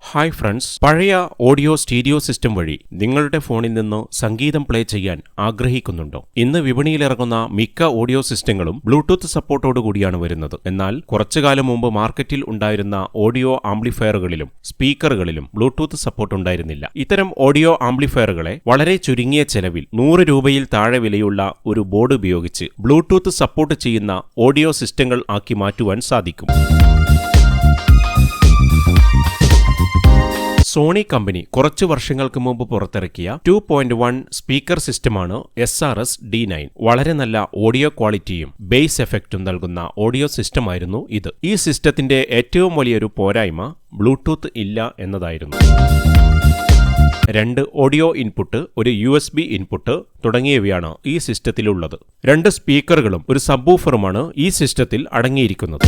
Hi friends, പഴയ audio stereo system വഴി നിങ്ങളുടെ ഫോണിൽ നിന്ന് സംഗീതം പ്ലേ ചെയ്യാൻ ആഗ്രഹിക്കുന്നുണ്ടോ? ഇന്ന് വിപണിയിലിറങ്ങുന്ന മിക്ക ഓഡിയോ സിസ്റ്റങ്ങളും ബ്ലൂടൂത്ത് സപ്പോർട്ടോടു കൂടിയാണ് വരുന്നത്. എന്നാൽ കുറച്ചുകാലം മുമ്പ് മാർക്കറ്റിൽ ഉണ്ടായിരുന്ന ഓഡിയോ ആംപ്ലിഫയറുകളിലും സ്പീക്കറുകളിലും ബ്ലൂടൂത്ത് സപ്പോർട്ട് ഉണ്ടായിരുന്നില്ല. ഇത്തരം ഓഡിയോ ആംപ്ലിഫയറുകളെ വളരെ ചുരുങ്ങിയ ചെലവിൽ 100 രൂപയിൽ താഴെ വിലയുള്ള ഒരു ബോർഡ് ഉപയോഗിച്ച് ബ്ലൂടൂത്ത് സപ്പോർട്ട് ചെയ്യുന്ന ഓഡിയോ സിസ്റ്റങ്ങൾ ആക്കി മാറ്റുവാൻ സാധിക്കും. സോണി കമ്പനി കുറച്ചു വർഷങ്ങൾക്ക് മുമ്പ് പുറത്തിറക്കിയ 2.1 സ്പീക്കർ സിസ്റ്റമാണ് SRS D9. വളരെ നല്ല ഓഡിയോ ക്വാളിറ്റിയും ബേസ് എഫക്റ്റും നൽകുന്ന ഓഡിയോ സിസ്റ്റമായിരുന്നു ഇത്. ഈ സിസ്റ്റത്തിന്റെ ഏറ്റവും വലിയൊരു പോരായ്മ ബ്ലൂടൂത്ത് ഇല്ല എന്നതായിരുന്നു. 2 ഓഡിയോ ഇൻപുട്ട്, ഒരു USB ഇൻപുട്ട് തുടങ്ങിയവയാണ് ഈ സിസ്റ്റത്തിലുള്ളത്. 2 സ്പീക്കറുകളും ഒരു സബ്വൂഫറുമാണ് ഈ സിസ്റ്റത്തിൽ അടങ്ങിയിരിക്കുന്നത്.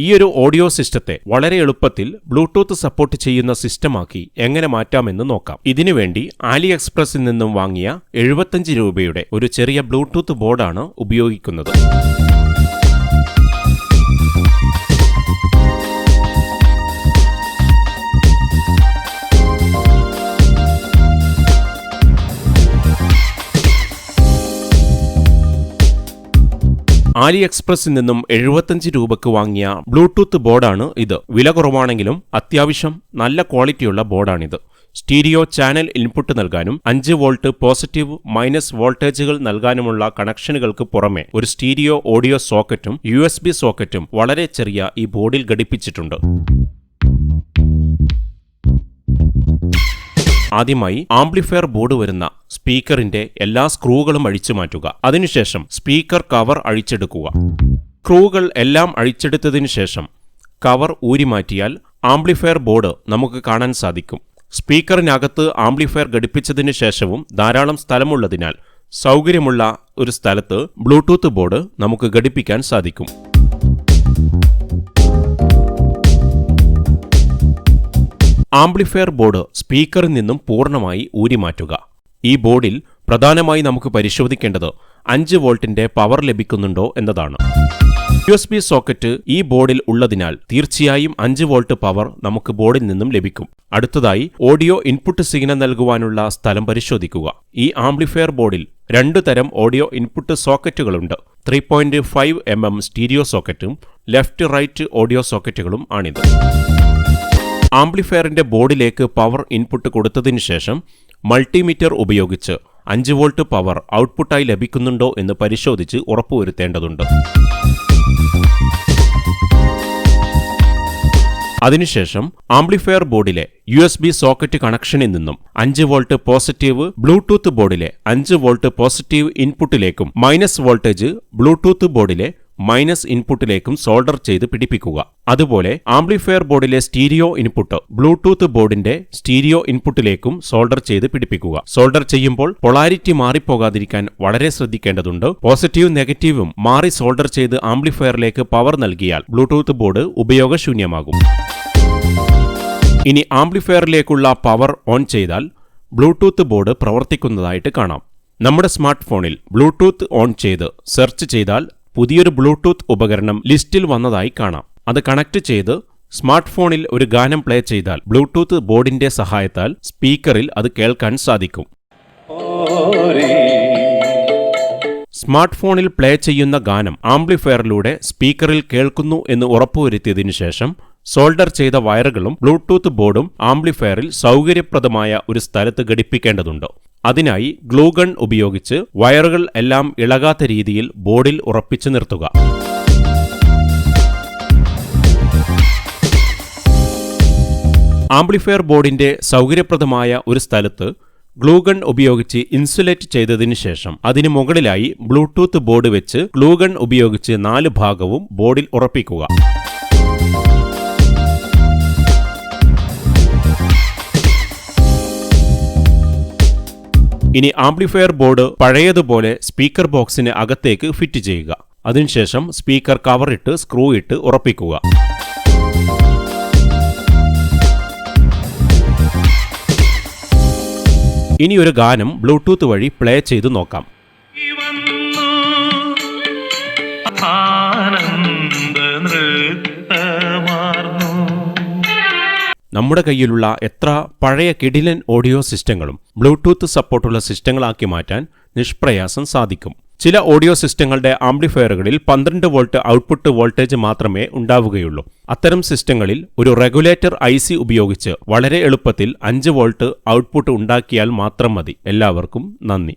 ഈയൊരു ഓഡിയോ സിസ്റ്റത്തെ വളരെ എളുപ്പത്തിൽ ബ്ലൂടൂത്ത് സപ്പോർട്ട് ചെയ്യുന്ന സിസ്റ്റമാക്കി എങ്ങനെ മാറ്റാമെന്ന് നോക്കാം. ഇതിനുവേണ്ടി ആലിഎക്സ്പ്രസിൽ നിന്നും വാങ്ങിയ 75 രൂപയുടെ ഒരു ചെറിയ ബ്ലൂടൂത്ത് ബോർഡാണ് ഉപയോഗിക്കുന്നത്. ആലിഎക്സ്പ്രസിൽ നിന്നും 75 രൂപയ്ക്ക് വാങ്ങിയ ബ്ലൂടൂത്ത് ബോർഡാണ് ഇത്. വില കുറവാണെങ്കിലും അത്യാവശ്യം നല്ല ക്വാളിറ്റിയുള്ള ബോർഡാണിത്. സ്റ്റീരിയോ ചാനൽ ഇൻപുട്ട് നൽകാനും 5 വോൾട്ട് പോസിറ്റീവ് മൈനസ് വോൾട്ടേജുകൾ നൽകാനുമുള്ള കണക്ഷനുകൾക്ക് പുറമെ ഒരു സ്റ്റീരിയോ ഓഡിയോ സോക്കറ്റും USB സോക്കറ്റും വളരെ ചെറിയ ഈ ബോർഡിൽ ഘടിപ്പിച്ചിട്ടുണ്ട്. ആദ്യമായി ആംപ്ലിഫയർ ബോർഡ് വരുന്ന സ്പീക്കറിന്റെ എല്ലാ സ്ക്രൂകളും അഴിച്ചു മാറ്റുക. അതിനുശേഷം സ്പീക്കർ കവർ അഴിച്ചെടുക്കുക. സ്ക്രൂകൾ എല്ലാം അഴിച്ചെടുത്തതിനു ശേഷം കവർ ഊരിമാറ്റിയാൽ ആംപ്ലിഫയർ ബോർഡ് നമുക്ക് കാണാൻ സാധിക്കും. സ്പീക്കറിനകത്ത് ആംപ്ലിഫയർ ഘടിപ്പിച്ചതിനു ശേഷവും ധാരാളം സ്ഥലമുള്ളതിനാൽ സൗകര്യമുള്ള ഒരു സ്ഥലത്ത് ബ്ലൂടൂത്ത് ബോർഡ് നമുക്ക് ഘടിപ്പിക്കാൻ സാധിക്കും. ആംപ്ലിഫയർ ബോർഡ് സ്പീക്കറിൽ നിന്നും പൂർണ്ണമായി ഊരിമാറ്റുക. ഈ ബോർഡിൽ പ്രധാനമായി നമുക്ക് പരിശോധിക്കേണ്ടത് 5 വോൾട്ടിന്റെ പവർ ലഭിക്കുന്നുണ്ടോ എന്നതാണ്. USB സോക്കറ്റ് ഈ ബോർഡിൽ ഉള്ളതിനാൽ തീർച്ചയായും 5 വോൾട്ട് പവർ നമുക്ക് ബോർഡിൽ നിന്നും ലഭിക്കും. അടുത്തതായി ഓഡിയോ ഇൻപുട്ട് സിഗ്നൽ നൽകുവാനുള്ള സ്ഥലം പരിശോധിക്കുക. ഈ ആംപ്ലിഫയർ ബോർഡിൽ 2 തരം ഓഡിയോ ഇൻപുട്ട് സോക്കറ്റുകളുണ്ട്. 3.5 mm സ്റ്റീരിയോ സോക്കറ്റും ലെഫ്റ്റ് റൈറ്റ് ഓഡിയോ സോക്കറ്റുകളും ആണിത്. ആംപ്ലിഫയറിന്റെ ബോർഡിലേക്ക് പവർ ഇൻപുട്ട് കൊടുത്തതിനു ശേഷം മൾട്ടിമീറ്റർ ഉപയോഗിച്ച് 5 വോൾട്ട് പവർ ഔട്ട്പുട്ടായി ലഭിക്കുന്നുണ്ടോ എന്ന് പരിശോധിച്ച് ഉറപ്പുവരുത്തേണ്ടതുണ്ട്. അതിനുശേഷം ആംപ്ലിഫയർ ബോർഡിലെ USB സോക്കറ്റ് കണക്ഷനിൽ നിന്നും 5 വോൾട്ട് പോസിറ്റീവ് ബ്ലൂടൂത്ത് ബോർഡിലെ 5 വോൾട്ട് പോസിറ്റീവ് ഇൻപുട്ടിലേക്കും മൈനസ് വോൾട്ടേജ് ബ്ലൂടൂത്ത് ബോർഡിലെ മൈനസ് ഇൻപുട്ടിലേക്കും സോൾഡർ ചെയ്ത് പിടിപ്പിക്കുക. അതുപോലെ ആംപ്ലിഫയർ ബോർഡിലെ സ്റ്റീരിയോ ഇൻപുട്ട് ബ്ലൂടൂത്ത് ബോർഡിന്റെ സ്റ്റീരിയോ ഇൻപുട്ടിലേക്കും സോൾഡർ ചെയ്ത് പിടിപ്പിക്കുക. സോൾഡർ ചെയ്യുമ്പോൾ പൊളാരിറ്റി മാറിപ്പോകാതിരിക്കാൻ വളരെ ശ്രദ്ധിക്കേണ്ടതുണ്ട്. പോസിറ്റീവ് നെഗറ്റീവും മാറി സോൾഡർ ചെയ്ത് ആംപ്ലിഫയറിലേക്ക് പവർ നൽകിയാൽ ബ്ലൂടൂത്ത് ബോർഡ് ഉപയോഗശൂന്യമാകും. ഇനി ആംപ്ലിഫയറിലേക്കുള്ള പവർ ഓൺ ചെയ്താൽ ബ്ലൂടൂത്ത് ബോർഡ് പ്രവർത്തിക്കുന്നതായിട്ട് കാണാം. നമ്മുടെ സ്മാർട്ട് ഫോണിൽ ബ്ലൂടൂത്ത് ഓൺ ചെയ്ത് സെർച്ച് ചെയ്താൽ പുതിയൊരു ബ്ലൂടൂത്ത് ഉപകരണം ലിസ്റ്റിൽ വന്നതായി കാണാം. അത് കണക്ട് ചെയ്ത് സ്മാർട്ട് ഫോണിൽ ഒരു ഗാനം പ്ലേ ചെയ്താൽ ബ്ലൂടൂത്ത് ബോർഡിന്റെ സഹായത്താൽ സ്പീക്കറിൽ അത് കേൾക്കാൻ സാധിക്കും. സ്മാർട്ട് ഫോണിൽ പ്ലേ ചെയ്യുന്ന ഗാനം ആംപ്ലിഫയറിലൂടെ സ്പീക്കറിൽ കേൾക്കുന്നു എന്ന് ഉറപ്പുവരുത്തിയതിനു ശേഷം സോൾഡർ ചെയ്ത വയറുകളും ബ്ലൂടൂത്ത് ബോർഡും ആംപ്ലിഫയറിൽ സൗകര്യപ്രദമായ ഒരു സ്ഥലത്ത് ഘടിപ്പിക്കേണ്ടതുണ്ട്. അതിനായി ഗ്ലൂഗൺ ഉപയോഗിച്ച് വയറുകൾ എല്ലാം ഇളകാത്ത രീതിയിൽ ബോർഡിൽ ഉറപ്പിച്ചു നിർത്തുക. ആംപ്ലിഫയർ ബോർഡിന്റെ സൗകര്യപ്രദമായ ഒരു സ്ഥലത്ത് ഗ്ലൂഗൺ ഉപയോഗിച്ച് ഇൻസുലേറ്റ് ചെയ്തതിനു ശേഷം അതിനു മുകളിലായി ബ്ലൂടൂത്ത് ബോർഡ് വെച്ച് ഗ്ലൂഗൺ ഉപയോഗിച്ച് 4 ഭാഗവും ബോർഡിൽ ഉറപ്പിക്കുക. ഇനി ആംപ്ലിഫയർ ബോർഡ് പഴയതുപോലെ സ്പീക്കർ ബോക്സിന് അകത്തേക്ക് ഫിറ്റ് ചെയ്യുക. അതിനുശേഷം സ്പീക്കർ കവറിട്ട് സ്ക്രൂ ഇട്ട് ഉറപ്പിക്കുക. ഇനി ഒരു ഗാനം ബ്ലൂടൂത്ത് വഴി പ്ലേ ചെയ്ത് നോക്കാം. ആനന്ദ നൃത്തമാ നമ്മുടെ കയ്യിലുള്ള എത്ര പഴയ കിടിലൻ ഓഡിയോ സിസ്റ്റങ്ങളും ബ്ലൂടൂത്ത് സപ്പോർട്ടുള്ള സിസ്റ്റങ്ങളാക്കി മാറ്റാൻ നിഷ്പ്രയാസം സാധിക്കും. ചില ഓഡിയോ സിസ്റ്റങ്ങളുടെ ആംപ്ലിഫയറുകളിൽ 12 വോൾട്ട് ഔട്ട്പുട്ട് വോൾട്ടേജ് മാത്രമേ ഉണ്ടാവുകയുള്ളൂ. അത്തരം സിസ്റ്റങ്ങളിൽ ഒരു റെഗുലേറ്റർ IC ഉപയോഗിച്ച് വളരെ എളുപ്പത്തിൽ 5 വോൾട്ട് ഔട്ട്പുട്ട് ഉണ്ടാക്കിയാൽ മാത്രം മതി. എല്ലാവർക്കും നന്ദി.